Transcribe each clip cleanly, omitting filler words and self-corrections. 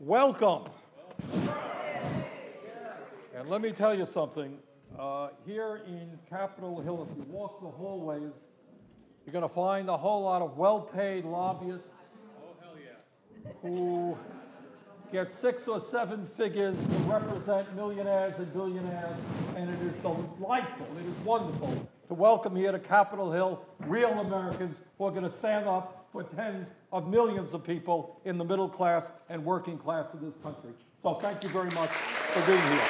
Welcome. And let me tell you something. Here in Capitol Hill, if you walk the hallways, you're going to find a whole lot of well-paid lobbyists who get 6 or 7 figures to represent millionaires and billionaires, and it is delightful, it is wonderful to welcome here to Capitol Hill real Americans who are going to stand up for tens of millions of people in the middle class and working class of this country. So thank you very much for being here.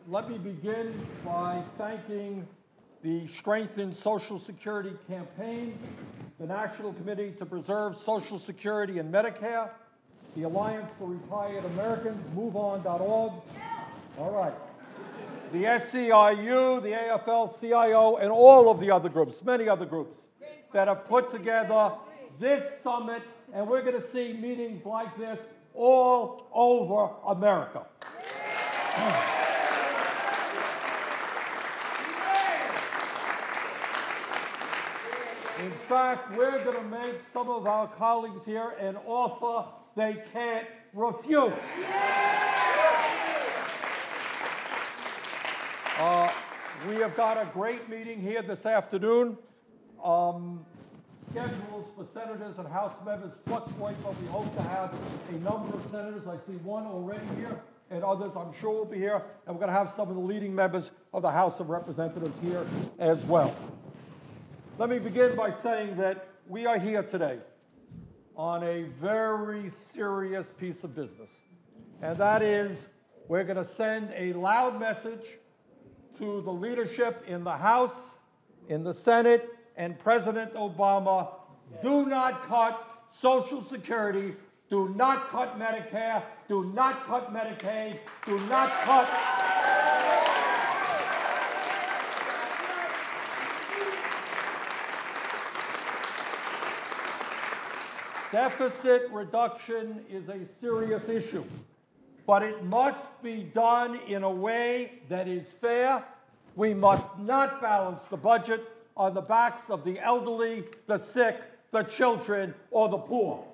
Let me begin by thanking the Strengthen Social Security campaign, the National Committee to Preserve Social Security and Medicare, the Alliance for Retired Americans, MoveOn.org, all right, the SCIU, the AFL-CIO, and all of the other groups, many other groups, that have put together this summit, and we're going to see meetings like this all over America. In fact, we're going to make some of our colleagues here an offer they can't refuse. We have got a great meeting here this afternoon. Schedules for senators and House members fluctuate, but we hope to have a number of senators. I see one already here, and others I'm sure will be here. And we're going to have some of the leading members of the House of Representatives here as well. Let me begin by saying that we are here today on a very serious piece of business, and that is we're going to send a loud message to the leadership in the House, in the Senate, and President Obama. Do not cut Social Security, do not cut Medicare, do not cut Medicaid, do not cut deficit reduction is a serious issue, but it must be done in a way that is fair. We must not balance the budget on the backs of the elderly, the sick, the children, or the poor.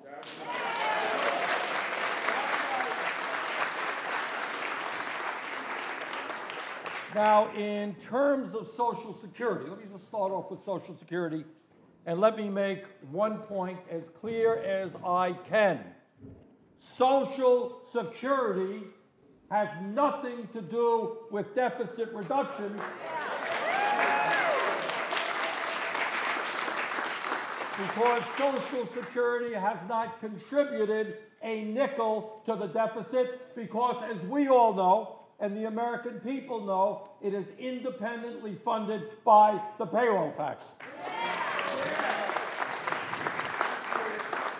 Now, in terms of Social Security, let me just start off with Social Security. And let me make one point as clear as I can. Social Security has nothing to do with deficit reduction. Because Social Security has not contributed a nickel to the deficit, because as we all know, and the American people know, it is independently funded by the payroll tax.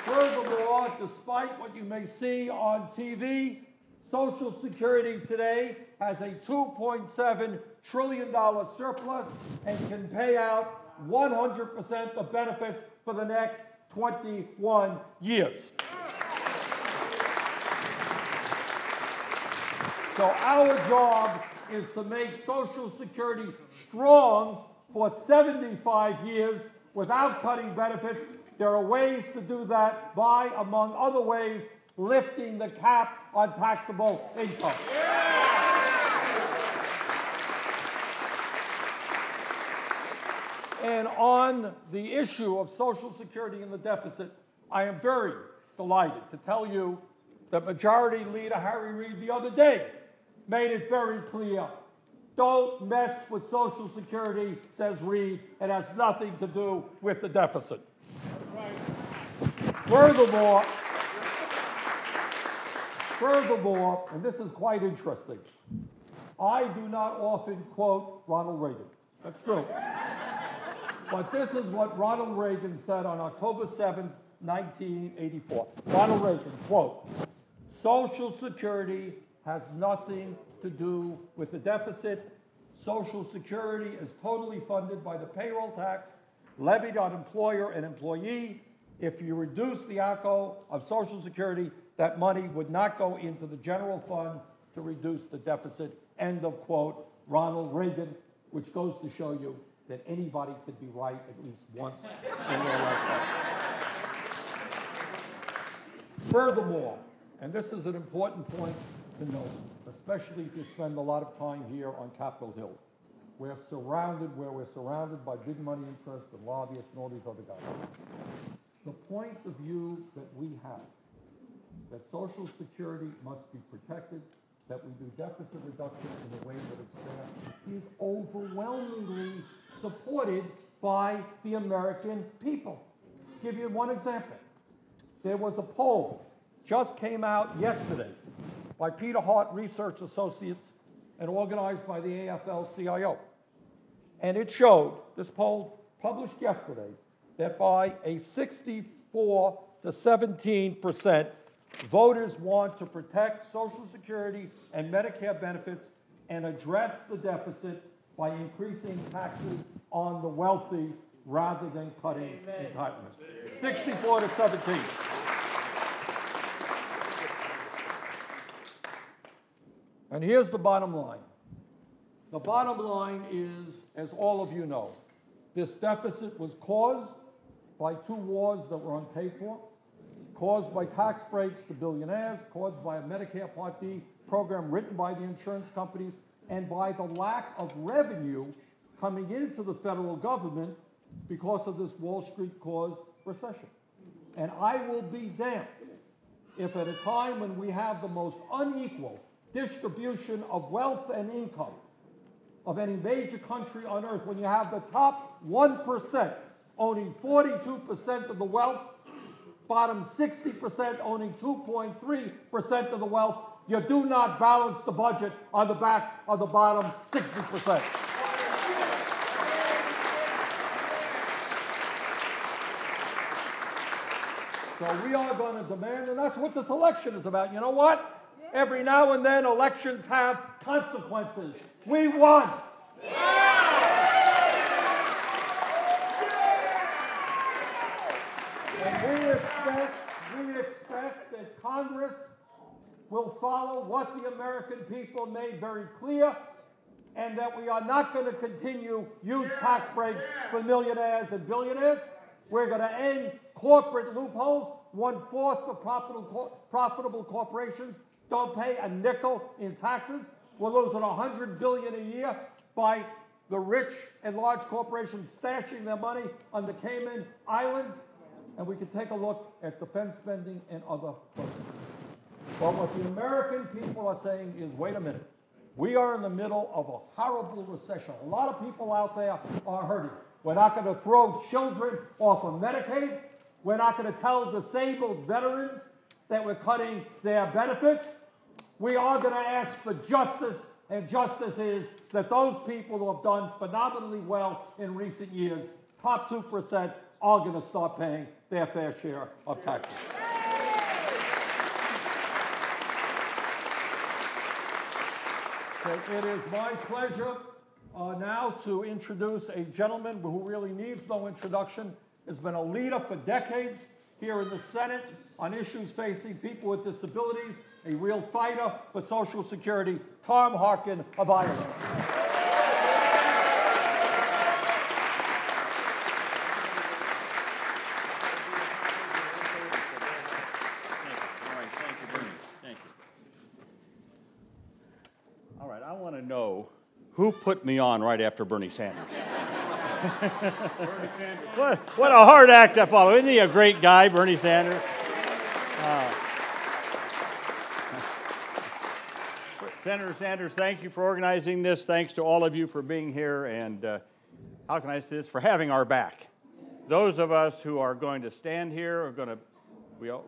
Furthermore, despite what you may see on TV, Social Security today has a $2.7 trillion surplus and can pay out 100% of benefits for the next 21 years. So our job is to make Social Security strong for 75 years without cutting benefits. There are ways to do that by, among other ways, lifting the cap on taxable income. And on the issue of Social Security and the deficit, I am very delighted to tell you that Majority Leader Harry Reid the other day made it very clear. Don't mess with Social Security, says Reid. It has nothing to do with the deficit. Furthermore, and this is quite interesting, I do not often quote Ronald Reagan. That's true. But this is what Ronald Reagan said on October 7th, 1984. Ronald Reagan, quote, "Social Security has nothing to do with the deficit. Social Security is totally funded by the payroll tax levied on employer and employee. If you reduce the ACO of Social Security, that money would not go into the general fund to reduce the deficit." End of quote, Ronald Reagan, which goes to show you that anybody could be right at least once in their lifetime. Furthermore, and this is an important point to note, especially if you spend a lot of time here on Capitol Hill, we're surrounded by big money interests and lobbyists and all these other guys. The point of view that we have, that Social Security must be protected, that we do deficit reduction in the way that it's fair, is overwhelmingly supported by the American people. I'll give you one example. There was a poll, just came out yesterday, by Peter Hart Research Associates and organized by the AFL-CIO. And it showed, this poll published yesterday, that by a 64 to 17%, voters want to protect Social Security and Medicare benefits and address the deficit by increasing taxes on the wealthy rather than cutting entitlements. 64 to 17. And here's the bottom line. The bottom line is, as all of you know, this deficit was caused by two wars that were unpaid for, caused by tax breaks to billionaires, caused by a Medicare Part D program written by the insurance companies, and by the lack of revenue coming into the federal government because of this Wall Street-caused recession. And I will be damned if at a time when we have the most unequal distribution of wealth and income of any major country on earth, when you have the top 1% owning 42% of the wealth, bottom 60% owning 2.3% of the wealth, you do not balance the budget on the backs of the bottom 60%. So we are going to demand, and that's what this election is about. You know what? Every now and then, elections have consequences. We won. And we expect that Congress will follow what the American people made very clear, and that we are not going to continue huge tax breaks for millionaires and billionaires. We're going to end corporate loopholes. 1/4 of profitable corporations don't pay a nickel in taxes. We're losing $100 billion a year by the rich and large corporations stashing their money on the Cayman Islands. And we can take a look at defense spending and other places. But what the American people are saying is, wait a minute. We are in the middle of a horrible recession. A lot of people out there are hurting. We're not going to throw children off of Medicaid. We're not going to tell disabled veterans that we're cutting their benefits. We are going to ask for justice, and justice is that those people who have done phenomenally well in recent years, top 2%, are going to start paying their fair share of taxes. So it is my pleasure now to introduce a gentleman who really needs no introduction, has been a leader for decades here in the Senate on issues facing people with disabilities, a real fighter for Social Security, Tom Harkin of Ireland. All right, I want to know who put me on right after Bernie Sanders. Bernie Sanders. What a hard act to follow. Isn't he a great guy, Bernie Sanders? Senator Sanders, thank you for organizing this. Thanks to all of you for being here, and how can I say this, for having our back. Those of us who are going to stand here are going to,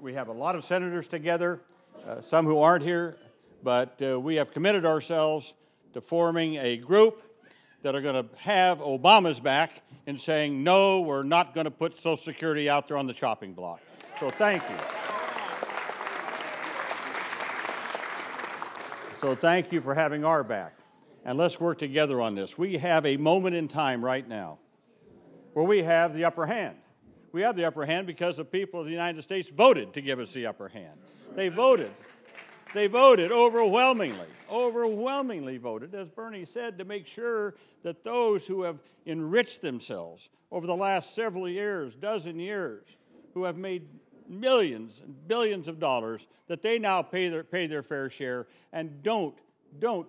we have a lot of senators together, some who aren't here, but we have committed ourselves to forming a group that are going to have Obama's back in saying, no, we're not going to put Social Security out there on the chopping block. So thank you. So thank you for having our back. And let's work together on this. We have a moment in time right now where we have the upper hand. We have the upper hand because the people of the United States voted to give us the upper hand. They voted. They voted overwhelmingly voted, as Bernie said, to make sure that those who have enriched themselves over the last several years, dozen years, who have made millions and billions of dollars, that they now pay their fair share and don't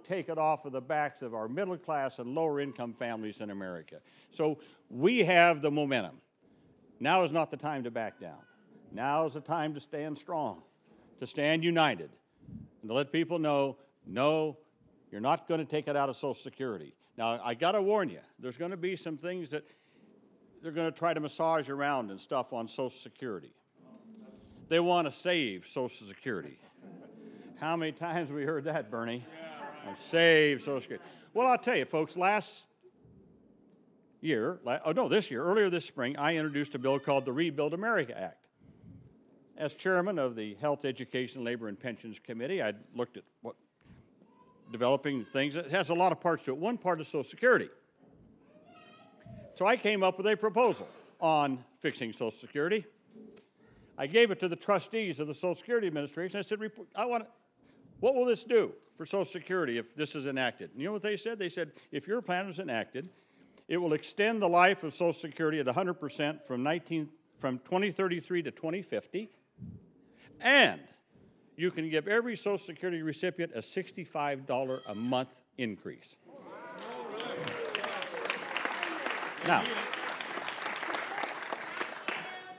take it off of the backs of our middle class and lower income families in America. So we have the momentum. Now is not the time to back down. Now is the time to stand strong, to stand united, and to let people know, no, you're not going to take it out of Social Security. Now, I got to warn you, there's going to be some things that they're going to try to massage around and stuff on Social Security. They want to save Social Security. How many times have we heard that, Bernie? Save Social Security. Well, I'll tell you, folks, earlier this spring, I introduced a bill called the Rebuild America Act. As chairman of the Health, Education, Labor, and Pensions Committee, I looked at developing things. It has a lot of parts to it. One part is Social Security. So I came up with a proposal on fixing Social Security. I gave it to the trustees of the Social Security Administration. I said, what will this do for Social Security if this is enacted? And you know what they said? They said, if your plan is enacted, it will extend the life of Social Security at 100% from 2033 to 2050, and you can give every Social Security recipient a $65 a month increase.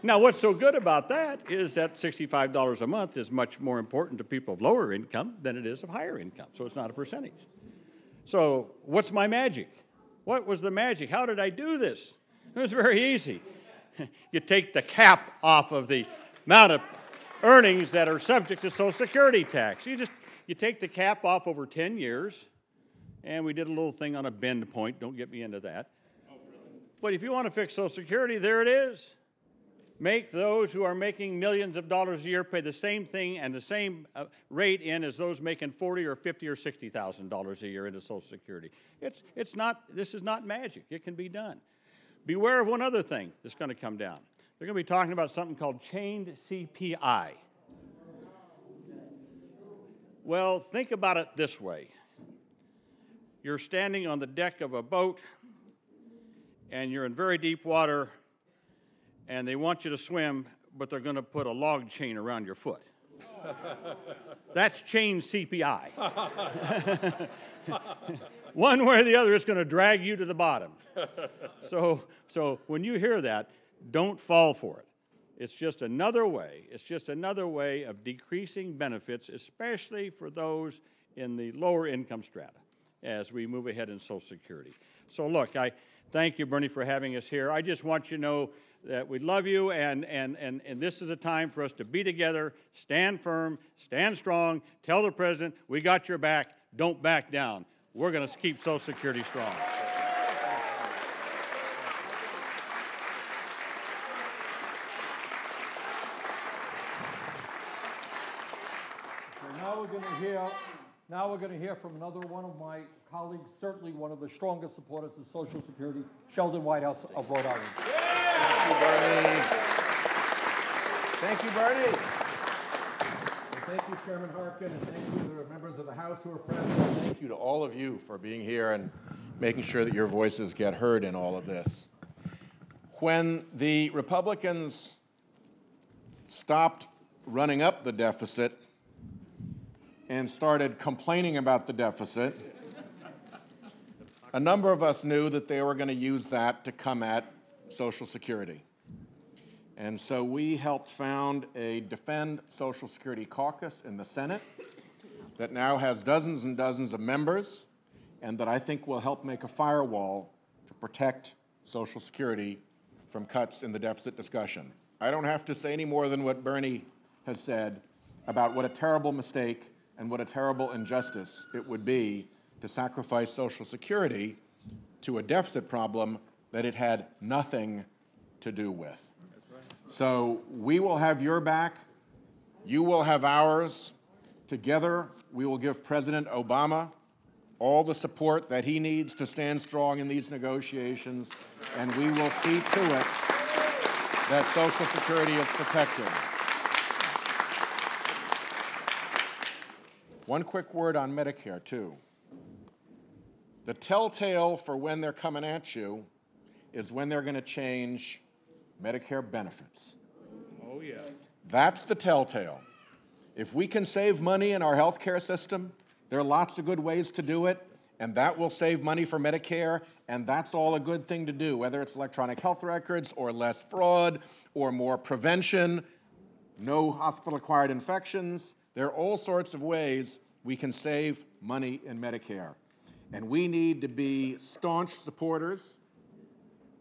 Now, what's so good about that is that $65 a month is much more important to people of lower income than it is of higher income, so it's not a percentage. So what's my magic? What was the magic? How did I do this? It was very easy. You take the cap off of the amount of earnings that are subject to Social Security tax. You take the cap off over 10 years, and we did a little thing on a bend point. Don't get me into that. But if you want to fix Social Security, there it is. Make those who are making millions of dollars a year pay the same thing and the same rate in as those making $40,000 or $50,000 or $60,000 a year into Social Security. This is not magic. It can be done. Beware of one other thing that's going to come down. They're going to be talking about something called chained CPI. Well, think about it this way. You're standing on the deck of a boat, and you're in very deep water, and they want you to swim, but they're going to put a log chain around your foot. That's chained CPI. One way or the other, it's going to drag you to the bottom. So when you hear that, don't fall for it. It's just another way. It's just another way of decreasing benefits, especially for those in the lower income strata as we move ahead in Social Security. So look, I thank you, Bernie, for having us here. I just want you to know that we love you, and this is a time for us to be together, stand firm, stand strong, tell the President, we got your back, don't back down. We're going to keep Social Security strong. Now we're going to hear from another one of my colleagues, certainly one of the strongest supporters of Social Security, Sheldon Whitehouse of Rhode Island. Thank you, Bernie. Thank you, Bernie. So thank you, Chairman Harkin, and thank you to the members of the House who are present. Thank you to all of you for being here and making sure that your voices get heard in all of this. When the Republicans stopped running up the deficit and started complaining about the deficit, a number of us knew that they were going to use that to come at Social Security. And so we helped found a Defend Social Security caucus in the Senate that now has dozens and dozens of members, and that I think will help make a firewall to protect Social Security from cuts in the deficit discussion. I don't have to say any more than what Bernie has said about what a terrible mistake and what a terrible injustice it would be to sacrifice Social Security to a deficit problem that it had nothing to do with. So we will have your back, you will have ours. Together, we will give President Obama all the support that he needs to stand strong in these negotiations, and we will see to it that Social Security is protected. One quick word on Medicare, too. The telltale for when they're coming at you is when they're going to change Medicare benefits. Oh, yeah. That's the telltale. If we can save money in our health care system, there are lots of good ways to do it, and that will save money for Medicare, and that's all a good thing to do, whether it's electronic health records or less fraud or more prevention, no hospital-acquired infections. There are all sorts of ways we can save money in Medicare. And we need to be staunch supporters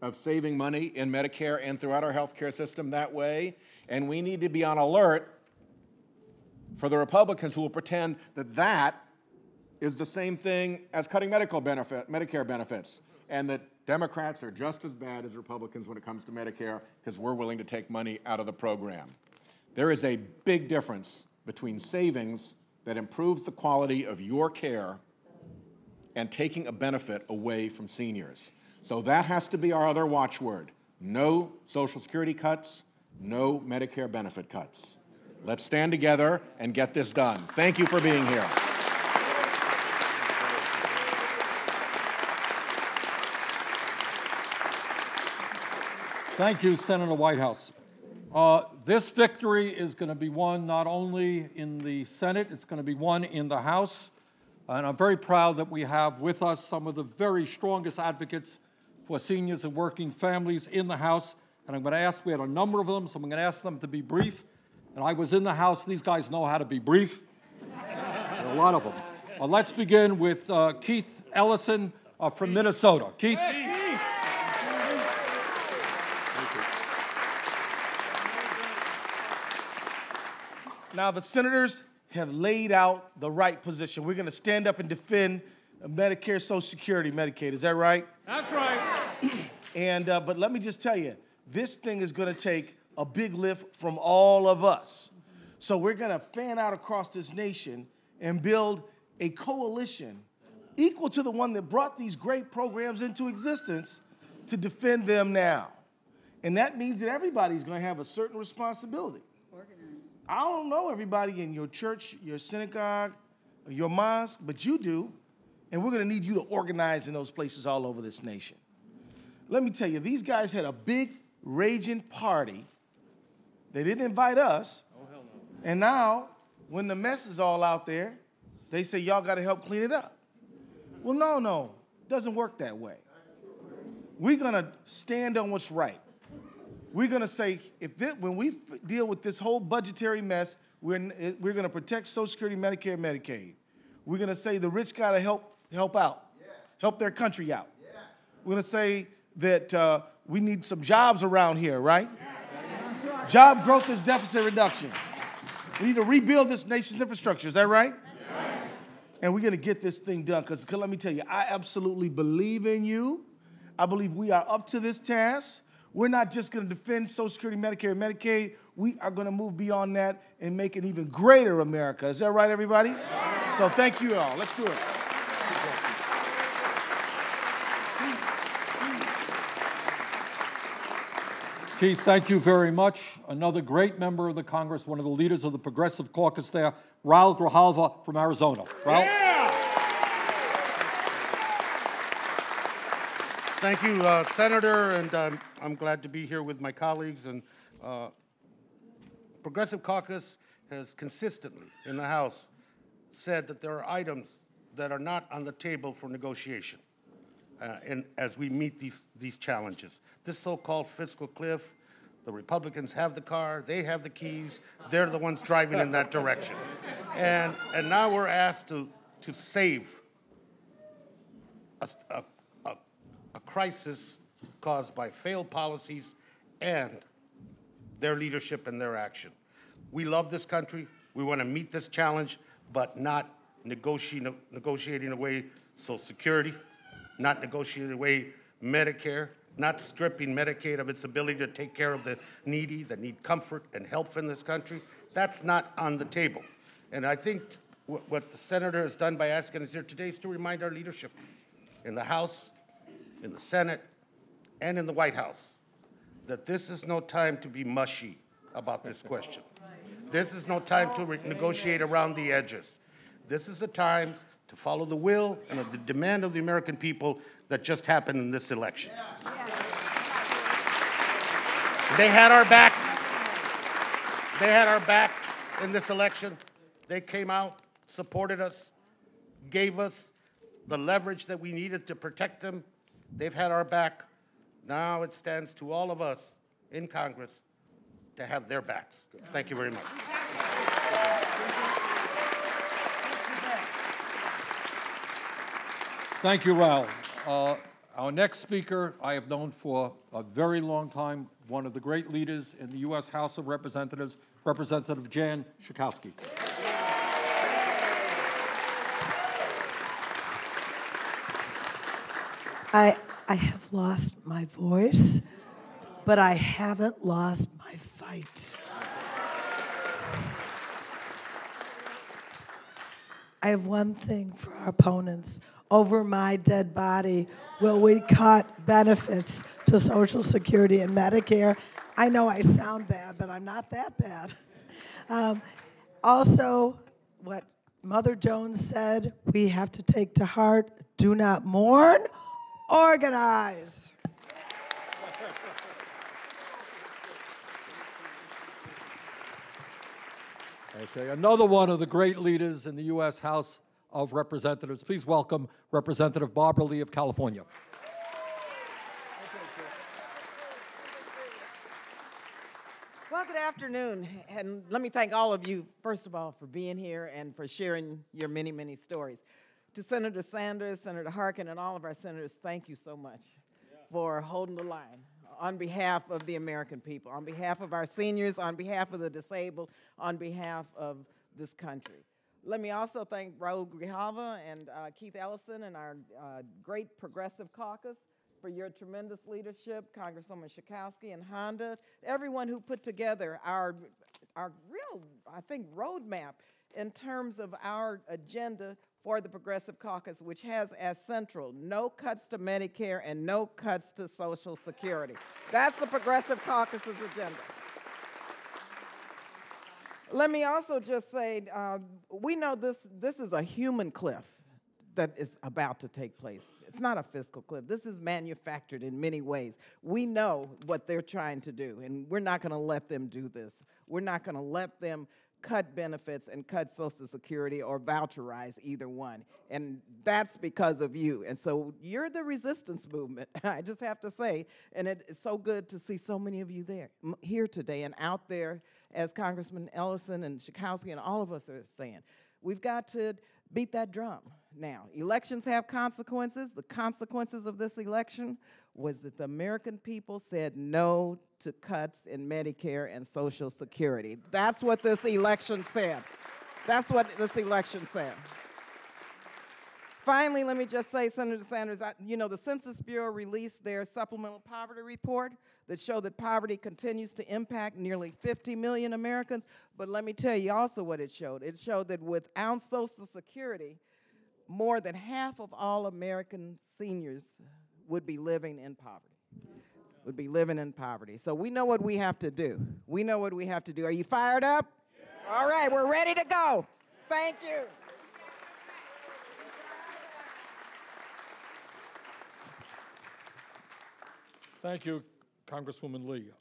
of saving money in Medicare and throughout our health care system that way. And we need to be on alert for the Republicans who will pretend that that is the same thing as cutting Medicare benefits, and that Democrats are just as bad as Republicans when it comes to Medicare because we're willing to take money out of the program. There is a big difference between savings that improves the quality of your care and taking a benefit away from seniors. So that has to be our other watchword. No Social Security cuts, no Medicare benefit cuts. Let's stand together and get this done. Thank you for being here. Thank you, Senator Whitehouse. This victory is going to be won not only in the Senate, it's going to be won in the House. And I'm very proud that we have with us some of the very strongest advocates for seniors and working families in the House. And I'm going to ask, we had a number of them, so I'm going to ask them to be brief. And I was in the House. These guys know how to be brief. There are a lot of them. Let's begin with Keith Ellison from Minnesota. Keith. Now, the senators have laid out the right position. We're going to stand up and defend Medicare, Social Security, Medicaid. Is that right? That's right. But let me just tell you, this thing is going to take a big lift from all of us. So we're going to fan out across this nation and build a coalition equal to the one that brought these great programs into existence to defend them now. And that means that everybody's going to have a certain responsibility. I don't know everybody in your church, your synagogue, or your mosque, but you do, and we're going to need you to organize in those places all over this nation. Let me tell you, these guys had a big, raging party. They didn't invite us. Oh, hell no. And now, when the mess is all out there, they say, y'all got to help clean it up. Well, no, it doesn't work that way. We're going to stand on what's right. We're going to say, when we deal with this whole budgetary mess, we're going to protect Social Security, Medicare, and Medicaid. We're going to say the rich got to help out, help their country out. We're going to say that we need some jobs around here, right? Job growth is deficit reduction. We need to rebuild this nation's infrastructure. Is that right? And we're going to get this thing done because let me tell you, I absolutely believe in you. I believe we are up to this task. We're not just going to defend Social Security, Medicare, and Medicaid. We are going to move beyond that and make an even greater America. Is that right, everybody? So thank you all. Let's do it. Keith, thank you very much. Another great member of the Congress, one of the leaders of the Progressive Caucus there, Raul Grijalva from Arizona. Raul? Yeah. Thank you, Senator, and I'm glad to be here with my colleagues. And Progressive Caucus has consistently in the House said that there are items that are not on the table for negotiation and as we meet these challenges. This so-called fiscal cliff, the Republicans have the car, they have the keys, they're the ones driving in that direction. And now we're asked to save a crisis caused by failed policies and their leadership and their action. We love this country. We want to meet this challenge, but not negotiating away Social Security, not negotiating away Medicare, not stripping Medicaid of its ability to take care of the needy that need comfort and help in this country. That's not on the table. And I think what the senator has done by asking us here today is to remind our leadership in the House, in the Senate, and in the White House that this is no time to be mushy about this question. This is no time to negotiate around the edges. This is a time to follow the will and the demand of the American people that just happened in this election. They had our back. They had our back in this election. They came out, supported us, gave us the leverage that we needed to protect them. They've had our back. Now it stands to all of us in Congress to have their backs. Thank you very much. Thank you, Raul. Our next speaker I have known for a very long time, one of the great leaders in the U.S. House of Representatives, Representative Jan Schakowsky. I have lost my voice, but I haven't lost my fight. I have one thing for our opponents. Over my dead body, will we cut benefits to Social Security and Medicare? I know I sound bad, but I'm not that bad. Also, what Mother Jones said, we have to take to heart, do not mourn, organize. Okay, another one of the great leaders in the U.S. House of Representatives. Please welcome Representative Barbara Lee of California. Well, good afternoon, and let me thank all of you, first of all, for being here and for sharing your many, many stories. To Senator Sanders, Senator Harkin, and all of our senators, thank you so much for holding the line on behalf of the American people, on behalf of our seniors, on behalf of the disabled, on behalf of this country. Let me also thank Raul Grijalva and Keith Ellison and our great Progressive Caucus for your tremendous leadership, Congresswoman Schakowsky and Honda, everyone who put together our real, I think, roadmap in terms of our agenda for the Progressive Caucus, which has as central no cuts to Medicare and no cuts to Social Security. That's the Progressive Caucus's agenda. Let me also just say, we know this is a human cliff that is about to take place. It's not a fiscal cliff. This is manufactured in many ways. We know what they're trying to do, and we're not going to let them do this. We're not going to let them cut benefits and cut Social Security or voucherize either one. And that's because of you. And so you're the resistance movement, I just have to say. And it's so good to see so many of you here today and out there, as Congressman Ellison and Schakowsky and all of us are saying. We've got to beat that drum now. Elections have consequences. The consequences of this election was that the American people said no to cuts in Medicare and Social Security. That's what this election said. That's what this election said. Finally, let me just say, Senator Sanders, you know, the Census Bureau released their supplemental poverty report that showed that poverty continues to impact nearly 50 million Americans. But let me tell you also what it showed. It showed that without Social Security, more than half of all American seniors would be living in poverty. Would be living in poverty. So we know what we have to do. We know what we have to do. Are you fired up? Yeah. All right, we're ready to go. Thank you. Thank you, Congresswoman Lee.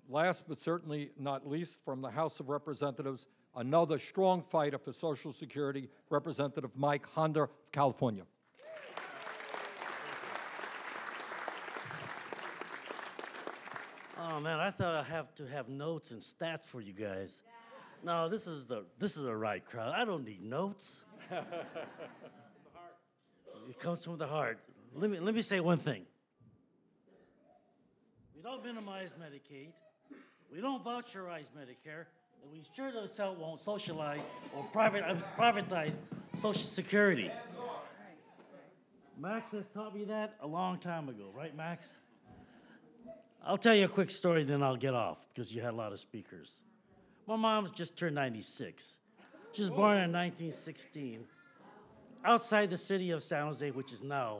Last but certainly not least, from the House of Representatives, another strong fighter for Social Security, Representative Mike Honda of California. Oh man, I thought I'd have to have notes and stats for you guys. No, this is the right crowd. I don't need notes. It comes from the heart. Let me say one thing. We don't minimize Medicaid. We don't voucherize Medicare. And we sure as hell won't socialize or privatize Social Security. Max has taught me that a long time ago, right, Max? I'll tell you a quick story, then I'll get off, because you had a lot of speakers. My mom's just turned 96. She was born in 1916, outside the city of San Jose, which is now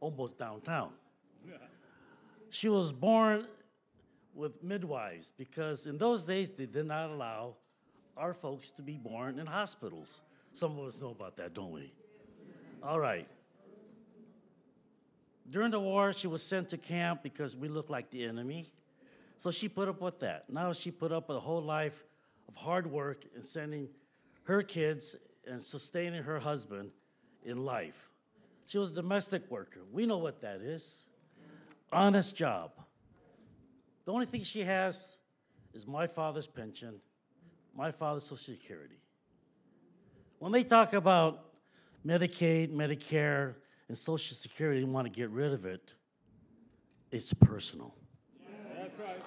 almost downtown. She was born with midwives, because in those days, they did not allow our folks to be born in hospitals. Some of us know about that, don't we? All right. During the war, she was sent to camp because we looked like the enemy. So she put up with that. Now she put up with a whole life of hard work and sending her kids and sustaining her husband in life. She was a domestic worker. We know what that is. Honest job. The only thing she has is my father's pension, my father's Social Security. When they talk about Medicaid, Medicare, and Social Security and want to get rid of it, it's personal. That's right.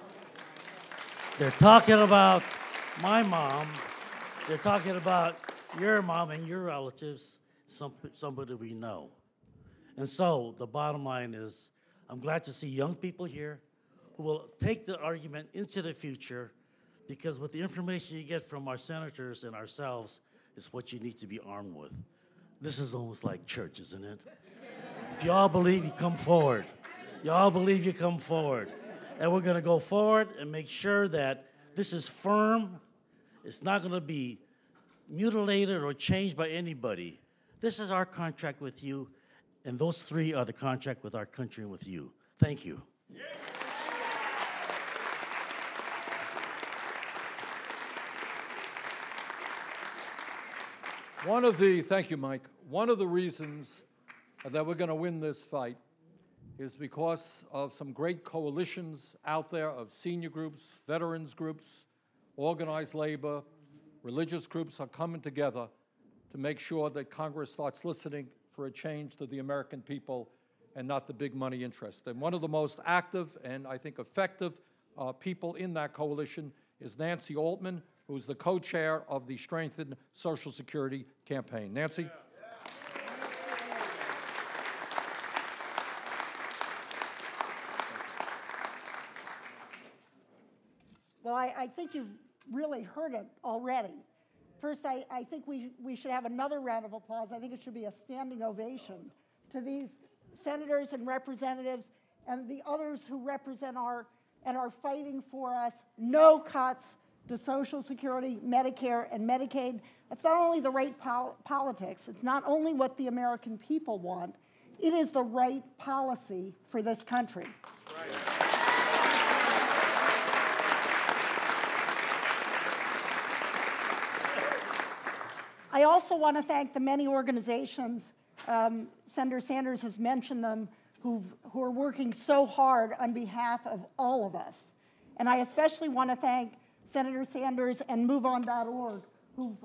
They're talking about my mom. They're talking about your mom and your relatives, somebody we know. And so the bottom line is, I'm glad to see young people here who will take the argument into the future, because with the information you get from our senators and ourselves is what you need to be armed with. This is almost like church, isn't it? If you all believe, you come forward. You all believe, you come forward. And we're going to go forward and make sure that this is firm. It's not going to be mutilated or changed by anybody. This is our contract with you, and those three are the contract with our country and with you. Thank you. Thank you, Mike. One of the reasons that we're going to win this fight is because of some great coalitions out there of senior groups, veterans groups, organized labor, religious groups are coming together to make sure that Congress starts listening for a change to the American people and not the big money interest. And one of the most active and I think effective people in that coalition is Nancy Altman, who's the co-chair of the Strengthened Social Security Campaign. Nancy? Well, I think you've really heard it already. First, I think we should have another round of applause. I think it should be a standing ovation to these senators and representatives and the others who represent and are fighting for us. No cuts to Social Security, Medicare, and Medicaid. It's not only the right politics, it's not only what the American people want, it is the right policy for this country. Right. I also want to thank the many organizations, Senator Sanders has mentioned them, who are working so hard on behalf of all of us. And I especially want to thank Senator Sanders and MoveOn.org, who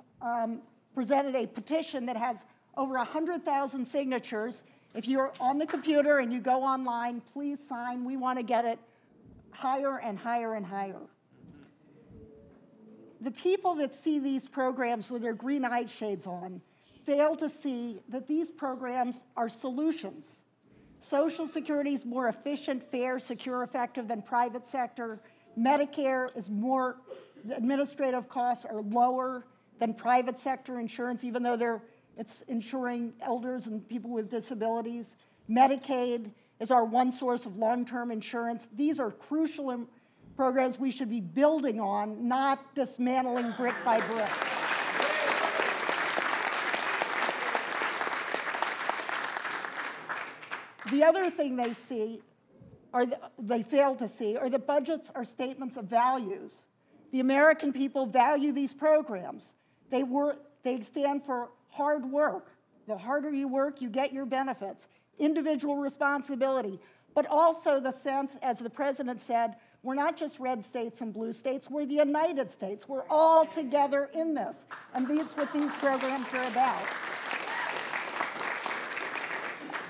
presented a petition that has over 100,000 signatures. If you're on the computer and you go online, please sign. We want to get it higher and higher and higher. The people that see these programs with their green eye shades on fail to see that these programs are solutions. Social Security is more efficient, fair, secure, effective than private sector. Medicare is more, the administrative costs are lower than private sector insurance, even though it's insuring elders and people with disabilities. Medicaid is our one source of long-term insurance. These are crucial programs we should be building on, not dismantling brick by brick. The other thing they see, or they fail to see, are the budgets are statements of values. The American people value these programs. They stand for hard work. The harder you work, you get your benefits. Individual responsibility, but also the sense, as the president said, we're not just red states and blue states, we're the United States. We're all together in this, and that's what these programs are about.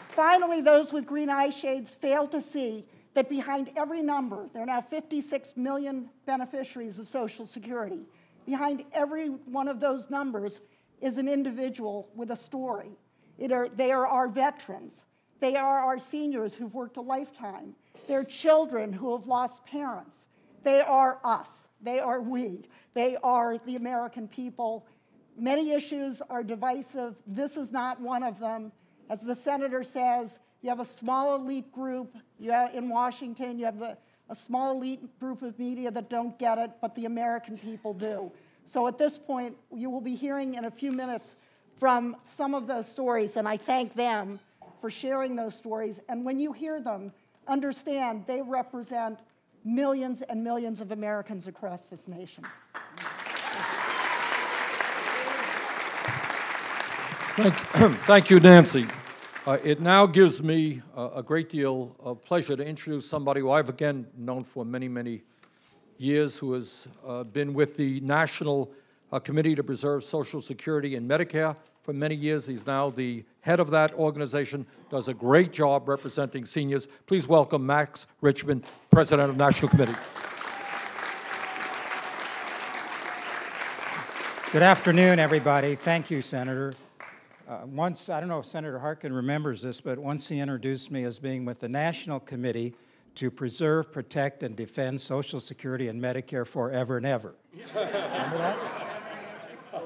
Finally, those with green eye shades fail to see that behind every number, there are now 56 million beneficiaries of Social Security. Behind every one of those numbers is an individual with a story. They are our veterans. They are our seniors who've worked a lifetime. They're children who have lost parents. They are us. They are we. They are the American people. Many issues are divisive. This is not one of them. As the senator says, you have a small elite group in Washington. You have a small elite group of media that don't get it, but the American people do. So at this point, you will be hearing in a few minutes from some of those stories, and I thank them for sharing those stories. And when you hear them, understand they represent millions and millions of Americans across this nation. Thank you, Nancy. It now gives me a great deal of pleasure to introduce somebody who I've again known for many, many years, who has been with the National Committee to Preserve Social Security and Medicare for many years. He's now the head of that organization, does a great job representing seniors. Please welcome Max Richmond, President of the National Committee. Good afternoon, everybody. Thank you, Senator. Once, I don't know if Senator Harkin remembers this, but once he introduced me as being with the National Committee to Preserve, Protect, and Defend Social Security and Medicare forever and ever. Remember that?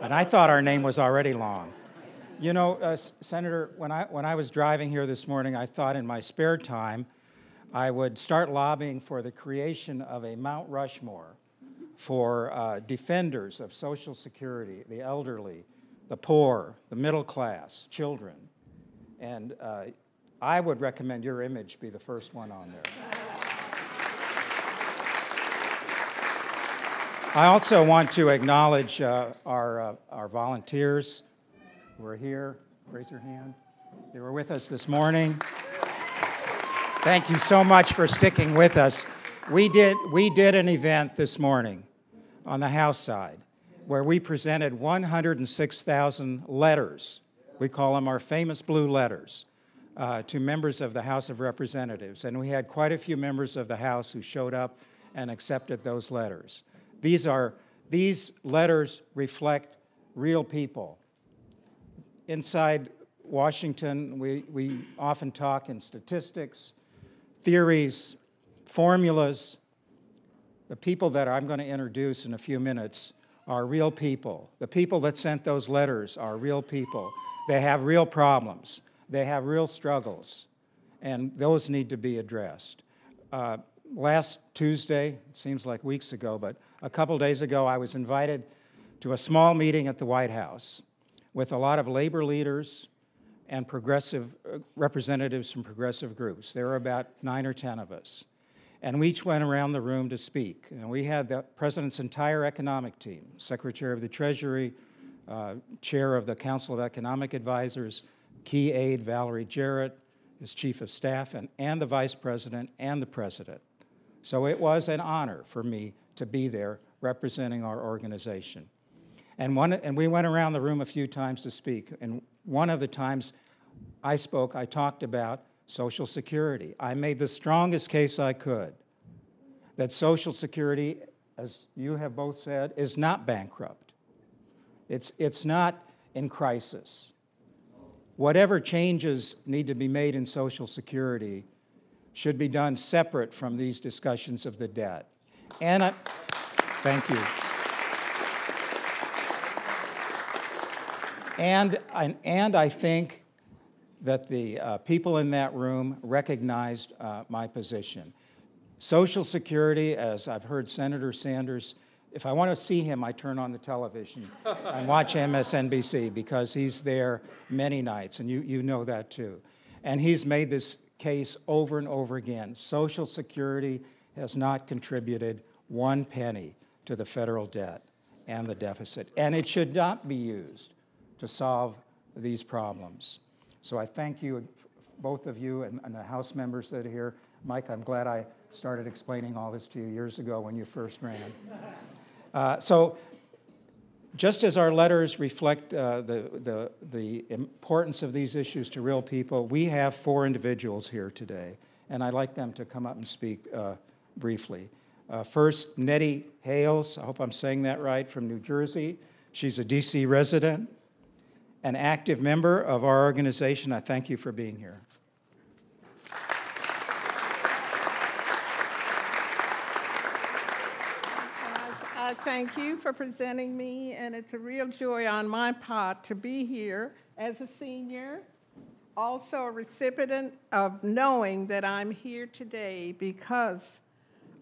And I thought our name was already long. You know, Senator, when I was driving here this morning, I thought in my spare time I would start lobbying for the creation of a Mount Rushmore for defenders of Social Security, the elderly, the poor, the middle class, children. And I would recommend your image be the first one on there. I also want to acknowledge our volunteers who are here. Raise your hand. They were with us this morning. Thank you so much for sticking with us. We did an event this morning on the House side where we presented 106,000 letters. We call them our famous blue letters to members of the House of Representatives. And we had quite a few members of the House who showed up and accepted those letters. These letters reflect real people. Inside Washington, we often talk in statistics, theories, formulas. The people that I'm going to introduce in a few minutes are real people. The people that sent those letters are real people. They have real problems. They have real struggles, and those need to be addressed. Last Tuesday, it seems like weeks ago, but a couple days ago, I was invited to a small meeting at the White House with a lot of labor leaders and progressive representatives from progressive groups. There were about 9 or 10 of us. And we each went around the room to speak. And we had the President's entire economic team, Secretary of the Treasury, Chair of the Council of Economic Advisors, key aide Valerie Jarrett, his Chief of Staff, and the Vice President and the President. So it was an honor for me to be there representing our organization. And we went around the room a few times to speak. And one of the times I spoke, I talked about Social Security. I made the strongest case I could that Social Security, as you have both said, is not bankrupt. It's not in crisis. Whatever changes need to be made in Social Security should be done separate from these discussions of the debt. And thank you. And I think that the people in that room recognized my position. Social Security, as I've heard Senator Sanders, if I want to see him, I turn on the television and watch MSNBC because he's there many nights, and you know that too. And he's made this case over and over again. Social Security has not contributed 1 penny to the federal debt and the deficit, and it should not be used to solve these problems. So I thank you, both of you and the House members that are here. Mike, I'm glad I started explaining all this to you years ago when you first ran. So just as our letters reflect the importance of these issues to real people, we have 4 individuals here today, and I'd like them to come up and speak briefly. First, Nettie Hales, I hope I'm saying that right, from New Jersey. She's a DC resident, an active member of our organization. I thank you for being here. I thank you for presenting me, and it's a real joy on my part to be here as a senior, also a recipient of knowing that I'm here today because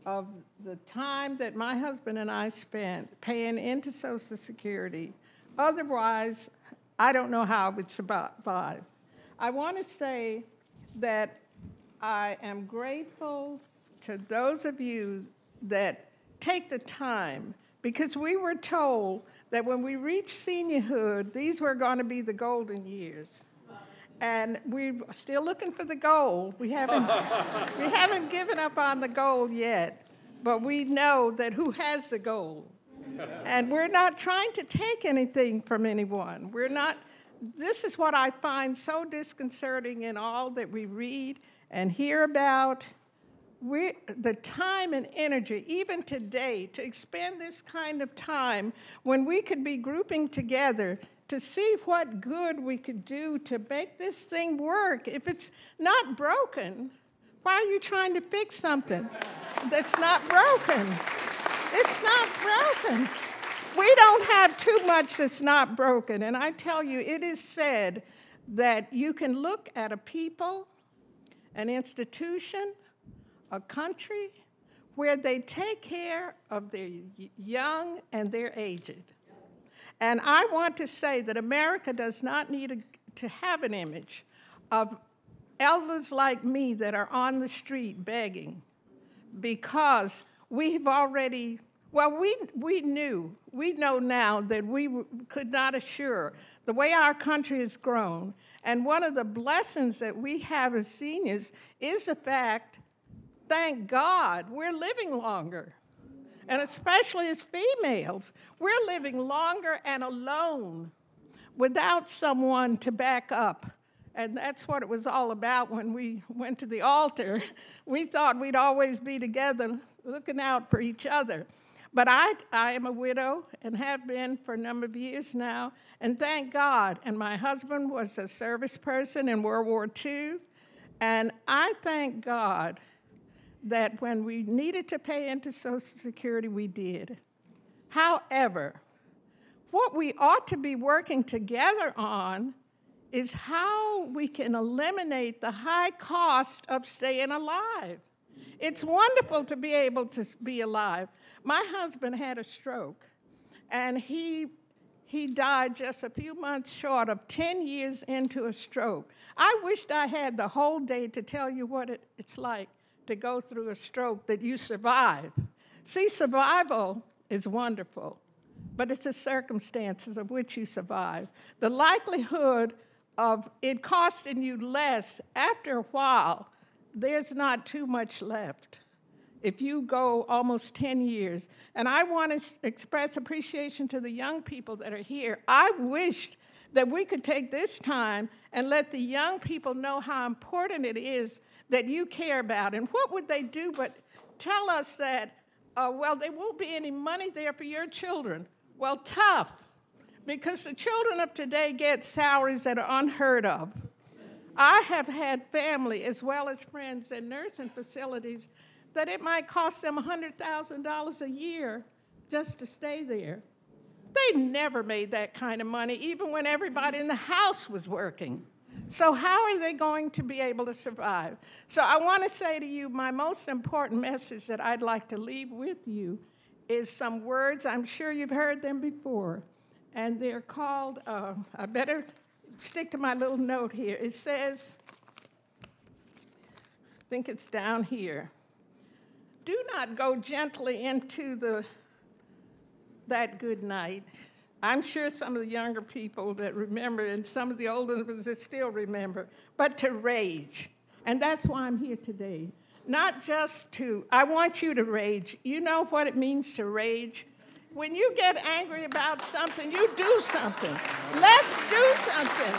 of the time that my husband and I spent paying into Social Security. Otherwise, I don't know how I would survive. I want to say that I am grateful to those of you that take the time, because we were told that when we reach seniorhood, these were going to be the golden years. And we're still looking for the gold. We haven't given up on the gold yet, but we know that who has the gold. And we're not trying to take anything from anyone. This is what I find so disconcerting in all that we read and hear about. The time and energy, even today, to expend this kind of time when we could be grouping together to see what good we could do to make this thing work. If it's not broken, why are you trying to fix something that's not broken? It's not broken. We don't have too much that's not broken. And I tell you, it is said that you can look at a people, an institution, a country where they take care of their young and their aged. And I want to say that America does not need to have an image of elders like me that are on the street begging, because we've already, well, we know now that we could not assure the way our country has grown. And one of the blessings that we have as seniors is the fact, thank God, we're living longer. And especially as females, we're living longer and alone without someone to back up. And that's what it was all about when we went to the altar. We thought we'd always be together looking out for each other. But I am a widow and have been for a number of years now, and thank God. And my husband was a service person in World War II, and I thank God that when we needed to pay into Social Security, we did. However, what we ought to be working together on is how we can eliminate the high cost of staying alive. It's wonderful to be able to be alive. My husband had a stroke, and he died just a few months short of 10 years into a stroke. I wished I had the whole day to tell you what it's like to go through a stroke that you survive. See, survival is wonderful, but it's the circumstances of which you survive. The likelihood of it costing you less after a while, there's not too much left if you go almost 10 years. And I want to express appreciation to the young people that are here. I wished that we could take this time and let the young people know how important it is that you care about. And what would they do but tell us that, well, there won't be any money there for your children. Well, tough, because the children of today get salaries that are unheard of. I have had family as well as friends in nursing facilities that it might cost them $100,000 a year just to stay there. They never made that kind of money, even when everybody in the house was working. So how are they going to be able to survive? So I want to say to you, my most important message that I'd like to leave with you is some words. I'm sure you've heard them before, and they're called, I better stick to my little note here. It says, I think it's down here, do not go gently into that good night. I'm sure some of the younger people that remember, and some of the older ones that still remember, but to rage. And that's why I'm here today. Not just to, I want you to rage. You know what it means to rage? When you get angry about something, you do something. Let's do something.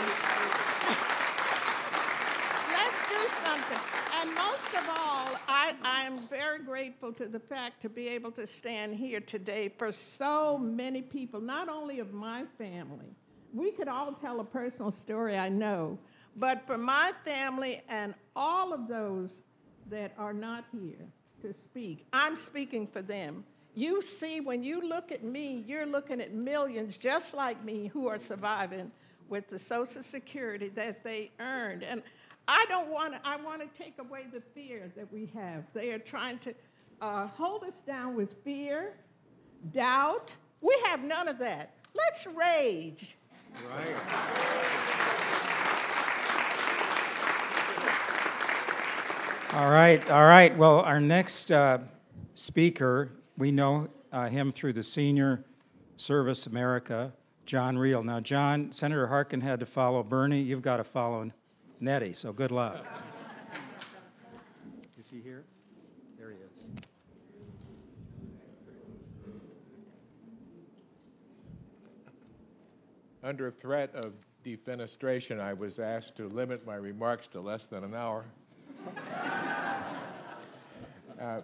Let's do something. And most of all, I am very grateful to the fact to be able to stand here today for so many people, not only of my family. We could all tell a personal story, I know, but for my family and all of those that are not here to speak, I'm speaking for them. You see, when you look at me, you're looking at millions just like me who are surviving with the Social Security that they earned. And I want to take away the fear that we have. They are trying to hold us down with fear, doubt. We have none of that. Let's rage. All right. Well, our next speaker, we know him through the Senior Service America, John Reel. Now, John, Senator Harkin had to follow Bernie. You've got to follow Nettie, so good luck. Is he here? There he is. Under threat of defenestration, I was asked to limit my remarks to less than an hour.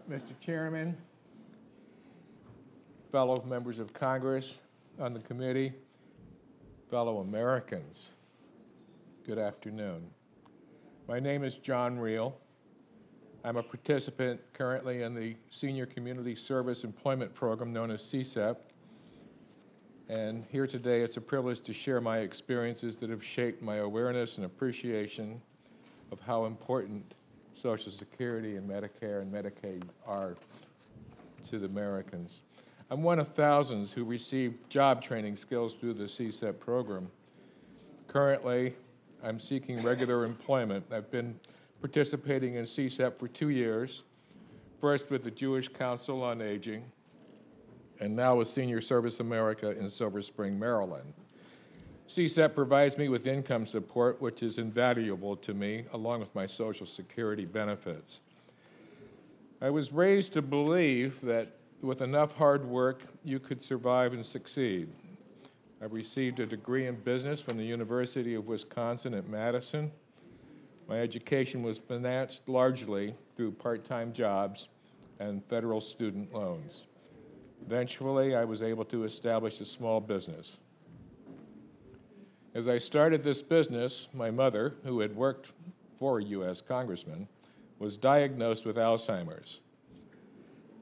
Mr. Chairman, fellow members of Congress on the committee, fellow Americans, good afternoon. My name is John Reel. I'm a participant currently in the Senior Community Service Employment Program known as CSEP. And here today, it's a privilege to share my experiences that have shaped my awareness and appreciation of how important Social Security and Medicare and Medicaid are to the Americans. I'm one of thousands who received job training skills through the CSEP program. Currently, I'm seeking regular employment. I've been participating in CSEP for 2 years, first with the Jewish Council on Aging, and now with Senior Service America in Silver Spring, Maryland. CSEP provides me with income support, which is invaluable to me, along with my Social Security benefits. I was raised to believe that with enough hard work, you could survive and succeed. I received a degree in business from the University of Wisconsin at Madison. My education was financed largely through part-time jobs and federal student loans. Eventually, I was able to establish a small business. As I started this business, my mother, who had worked for a U.S. congressman, was diagnosed with Alzheimer's.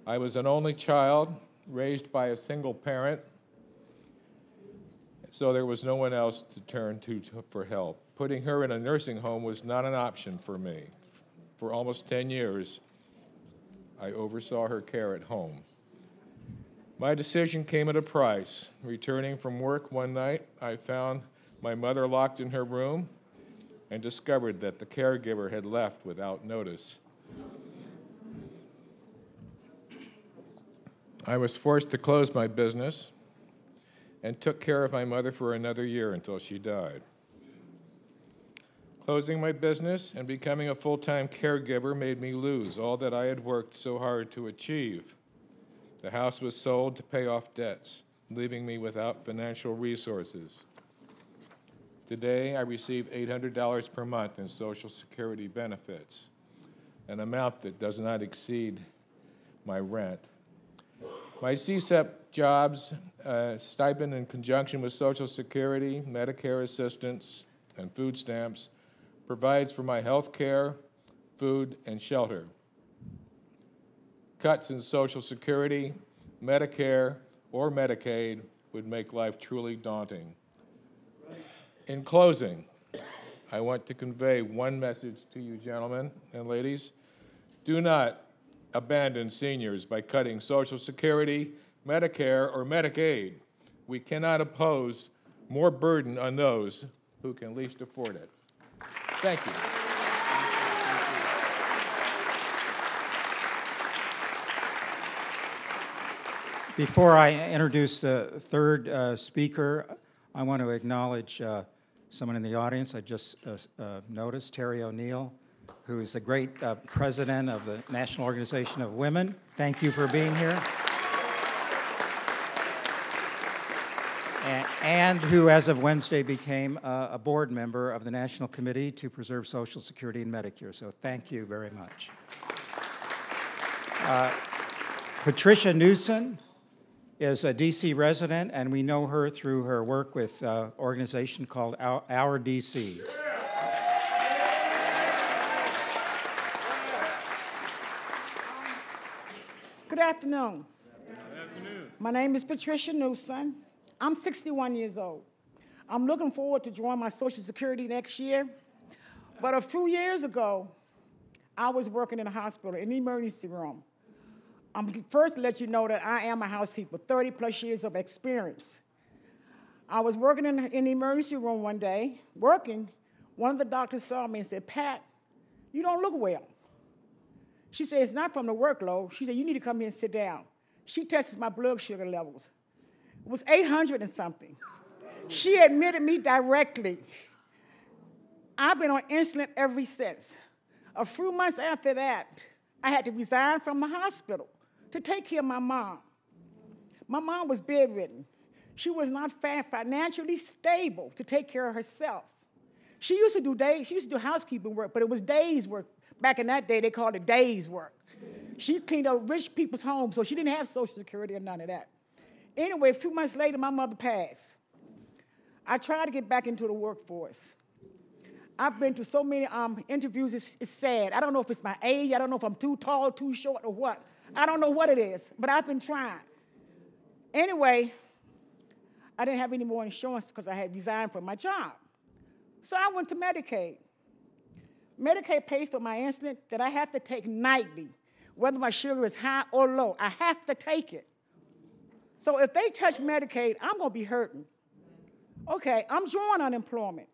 I was an only child, raised by a single parent, so there was no one else to turn to for help. Putting her in a nursing home was not an option for me. For almost 10 years, I oversaw her care at home. My decision came at a price. Returning from work one night, I found my mother locked in her room and discovered that the caregiver had left without notice. I was forced to close my business and took care of my mother for another year until she died. Closing my business and becoming a full-time caregiver made me lose all that I had worked so hard to achieve. The house was sold to pay off debts, leaving me without financial resources. Today, I receive $800 per month in Social Security benefits, an amount that does not exceed my rent. My CSEP jobs, stipend in conjunction with Social Security, Medicare assistance, and food stamps, provides for my health care, food, and shelter. Cuts in Social Security, Medicare, or Medicaid would make life truly daunting. In closing, I want to convey one message to you, gentlemen and ladies. Do not abandon seniors by cutting Social Security, Medicare, or Medicaid. We cannot impose more burden on those who can least afford it. Thank you. Before I introduce the third speaker, I want to acknowledge someone in the audience I just noticed, Terry O'Neill, who is the great president of the National Organization of Women. Thank you for being here. And who, as of Wednesday, became a board member of the National Committee to Preserve Social Security and Medicare. So thank you very much. Patricia Newsom is a D.C. resident, and we know her through her work with an organization called Our D.C. Good afternoon. Good afternoon. My name is Patricia Newsom. I'm 61 years old. I'm looking forward to drawing my Social Security next year. But a few years ago, I was working in a hospital, in the emergency room. I'm first to let you know that I am a housekeeper, 30 plus years of experience. I was working in the emergency room one day, working. One of the doctors saw me and said, Pat, you don't look well. She said, it's not from the workload. She said, you need to come here and sit down. She tested my blood sugar levels. It was 800 and something. She admitted me directly. I've been on insulin ever since. A few months after that, I had to resign from the hospital to take care of my mom. My mom was bedridden. She was not financially stable to take care of herself. She used to do housekeeping work, but it was days work. Back in that day, they called it days work. She cleaned up rich people's homes, so she didn't have Social Security or none of that. Anyway, a few months later, my mother passed. I tried to get back into the workforce. I've been to so many interviews, it's sad. I don't know if it's my age, I don't know if I'm too tall, too short, or what. I don't know what it is, but I've been trying. Anyway, I didn't have any more insurance because I had resigned from my job. So I went to Medicaid. Medicaid pays for my insulin that I have to take nightly, whether my sugar is high or low. I have to take it. So if they touch Medicaid, I'm going to be hurting. Okay, I'm drawing unemployment.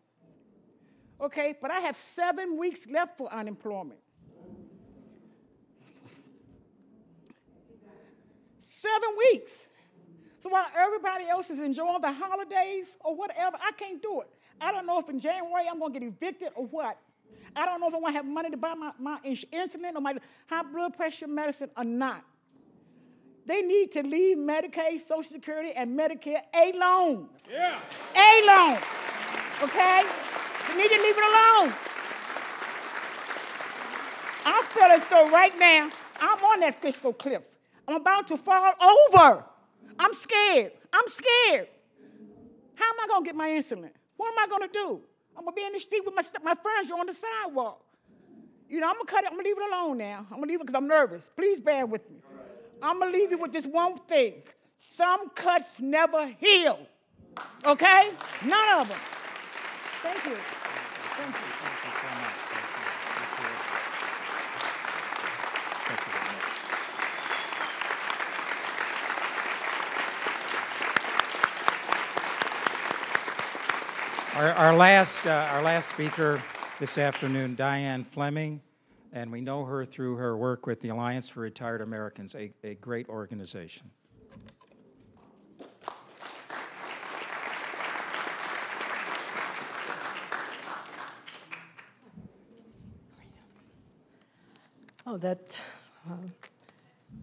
Okay, but I have 7 weeks left for unemployment. 7 weeks. So while everybody else is enjoying the holidays or whatever, I can't do it. I don't know if in January I'm going to get evicted or what. I don't know if I'm going to have money to buy my insulin or my high blood pressure medicine or not. They need to leave Medicaid, Social Security, and Medicare alone. Yeah. Alone. Okay? They need to leave it alone. I feel as though right now I'm on that fiscal cliff. I'm about to fall over. I'm scared. I'm scared. How am I going to get my insulin? What am I going to do? I'm going to be in the street with my furniture on the sidewalk. You know, I'm going to cut it. I'm going to leave it alone now. I'm going to leave it because I'm nervous. Please bear with me. I'm going to leave you with this one thing. Some cuts never heal. Okay? None of them. Thank you. Thank you. Thank you so much. Our last speaker this afternoon, Diane Fleming, and we know her through her work with the Alliance for Retired Americans, a great organization. Oh, that's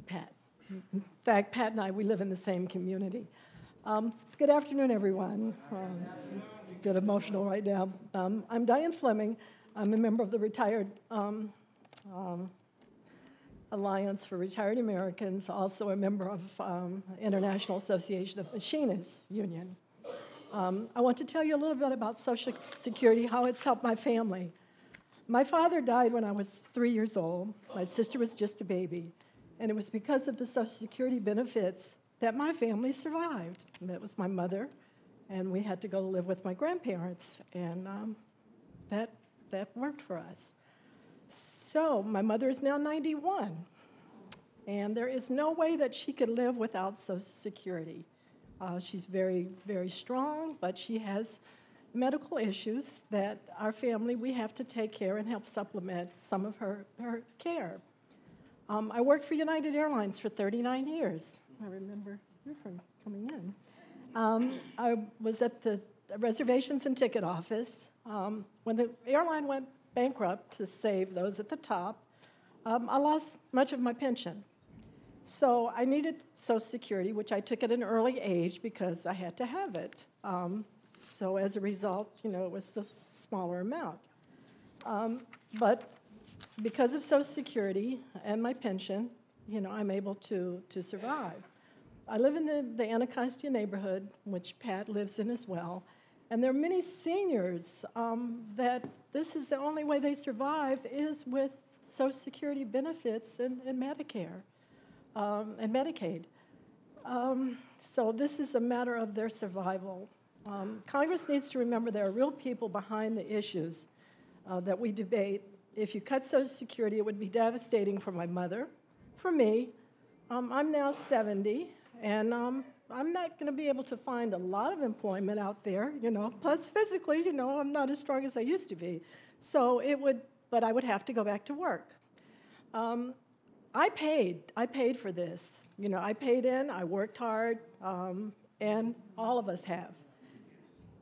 Pat. In fact, Pat and I, we live in the same community. Good afternoon, everyone. A bit emotional right now. I'm Diane Fleming. I'm a member of the Retired Alliance for Retired Americans, also a member of International Association of Machinists Union. I want to tell you a little bit about Social Security, how it's helped my family. My father died when I was 3 years old. My sister was just a baby. And it was because of the Social Security benefits that my family survived. And that was my mother, and we had to go live with my grandparents, and that worked for us. So my mother is now 91, and there is no way that she could live without Social Security. She's very, very strong, but she has medical issues that our family, we have to take care and help supplement some of her care. I worked for United Airlines for 39 years. I remember you from coming in. I was at the reservations and ticket office. When the airline went bankrupt to save those at the top, I lost much of my pension. So I needed Social Security, which I took at an early age because I had to have it. So as a result, you know, it was a smaller amount. But because of Social Security and my pension, you know, I'm able to survive. I live in the Anacostia neighborhood, which Pat lives in as well, and there are many seniors that this is the only way they survive is with Social Security benefits and Medicare and Medicaid. So this is a matter of their survival. Congress needs to remember there are real people behind the issues that we debate. If you cut Social Security, it would be devastating for my mother, for me. I'm now 70, and I'm not going to be able to find a lot of employment out there, you know. Plus, physically, you know, I'm not as strong as I used to be. So but I would have to go back to work. I paid for this. You know, I paid in, I worked hard, and all of us have.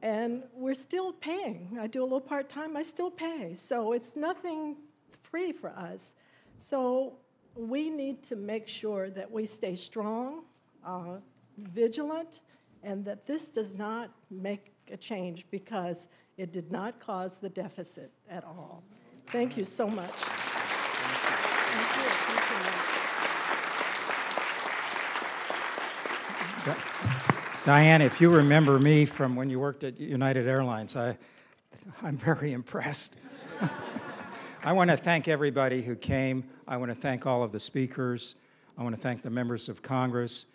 And we're still paying. I do a little part-time, I still pay. So it's nothing free for us. So we need to make sure that we stay strong, vigilant, and that this does not make a change because it did not cause the deficit at all. Thank you so much. Thank you. Diane, if you remember me from when you worked at United Airlines, I'm very impressed. I want to thank everybody who came. I want to thank all of the speakers. I want to thank the members of Congress,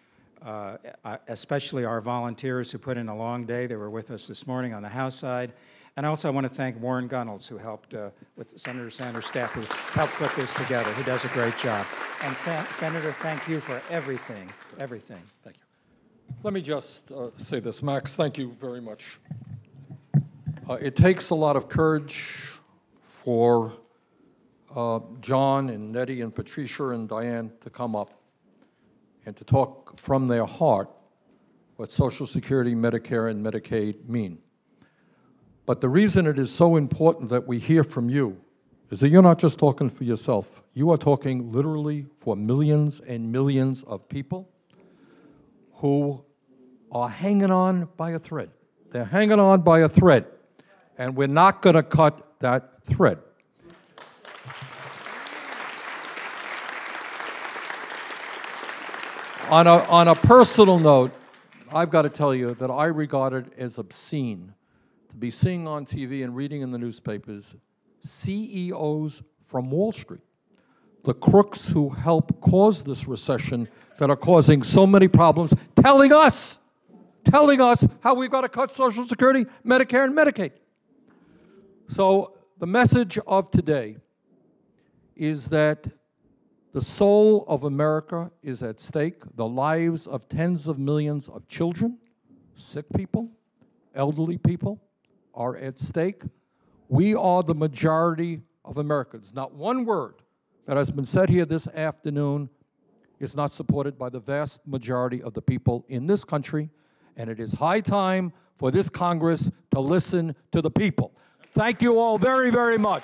especially our volunteers who put in a long day. They were with us this morning on the House side. And I also want to thank Warren Gunnels, who helped, with Senator Sanders' staff, who helped put this together. He does a great job. And Senator, thank you for everything, everything. Thank you. Let me just say this, Max, thank you very much. It takes a lot of courage for John and Nettie and Patricia and Diane to come up and to talk from their heart what Social Security, Medicare, and Medicaid mean. But the reason it is so important that we hear from you is that you're not just talking for yourself. You are talking literally for millions and millions of people who are hanging on by a thread. They're hanging on by a thread, and we're not going to cut that thread. On a personal note, I've got to tell you that I regard it as obscene to be seeing on TV and reading in the newspapers CEOs from Wall Street, the crooks who help cause this recession that are causing so many problems, telling us how we've got to cut Social Security, Medicare, and Medicaid. So the message of today is that the soul of America is at stake. The lives of tens of millions of children, sick people, elderly people are at stake. We are the majority of Americans. Not one word that has been said here this afternoon is not supported by the vast majority of the people in this country, and it is high time for this Congress to listen to the people. Thank you all very, very much.